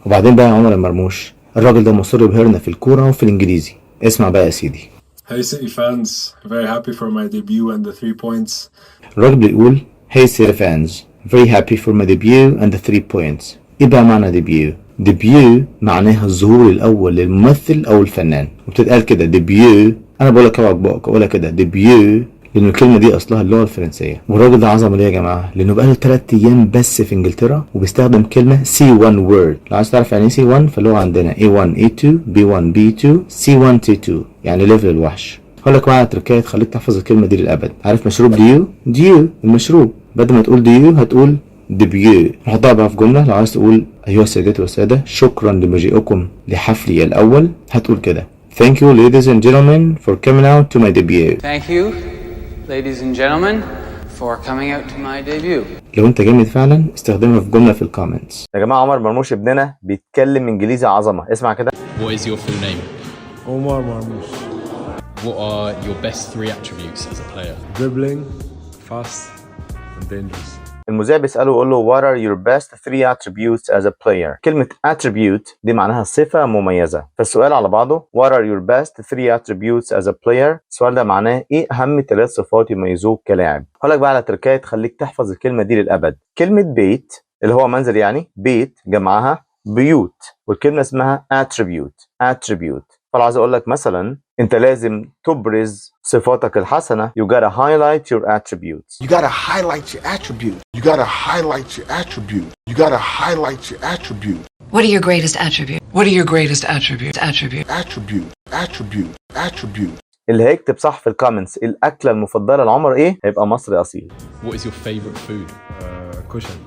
وبعدين بقى يا عمر المرموش، الراجل ده مصر يبهرنا في الكورة وفي الإنجليزي. اسمع بقى يا سيدي. Hey City fans, very happy for my debut and the 3 points. الراجل بيقول Hey City fans, very happy for my debut and the 3 points. ايه بقى معنى debut؟ debut معناها الظهور الأول للممثل أو الفنان، وبتتقال كده debut. أنا بقولها كده بقولها كده debut لأن الكلمة دي أصلها اللغة الفرنسية. والراجل ده عظمة ليه يا جماعة؟ لأنه بقاله 3 أيام بس في إنجلترا وبيستخدم كلمة C1 word. لو عايز تعرف يعني إيه C1 فاللغة عندنا A1 A2 B1 B2 C1 T2، يعني ليفل الوحش. هقول لك معايا تركايه تخليك تحفظ الكلمة دي للأبد. عارف مشروب ديو المشروب، بدل ما تقول ديو هتقول ديبيو. نحطها بقى في جملة. لو عايز تقول أيها السيدات والسادة شكرا لمجيئكم لحفلي الأول هتقول كده Thank you ladies and gentlemen for coming out to my debut. Thank you ladies and gentlemen for coming out to my debut. لو انت جامد فعلا استخدمها في جملة في الكومنتس. يا جماعة عمر مرموش ابننا بيتكلم انجليزي عظمة. اسمع كده. What is your full name? Omar Marmoush. What are your best 3 attributes as a player? Dribbling, fast and dangerous. المذيع بيسأله ويقول له What are your best 3 attributes as a player؟ كلمة attribute دي معناها صفة مميزة. فالسؤال على بعضه What are your best 3 attributes as a player؟ السؤال ده معناه ايه أهم 3 صفات يميزوك كلاعب؟ هقول لك بقى على تركاية تخليك تحفظ الكلمة دي للأبد. كلمة بيت اللي هو منزل، يعني بيت جمعها بيوت، والكلمة اسمها attribute. فلو عايز اقول لك مثلا انت لازم تبرز صفاتك الحسنة. You gotta highlight your attributes. You gotta highlight your attribute. You gotta highlight your attribute. You gotta highlight your attribute. What are your greatest attributes? What are your greatest attributes? Attribute. اللي هيكتب صح في الكومنتس الأكلة المفضلة لعمر ايه هيبقى مصري أصيل. What is your favorite food? Cushion.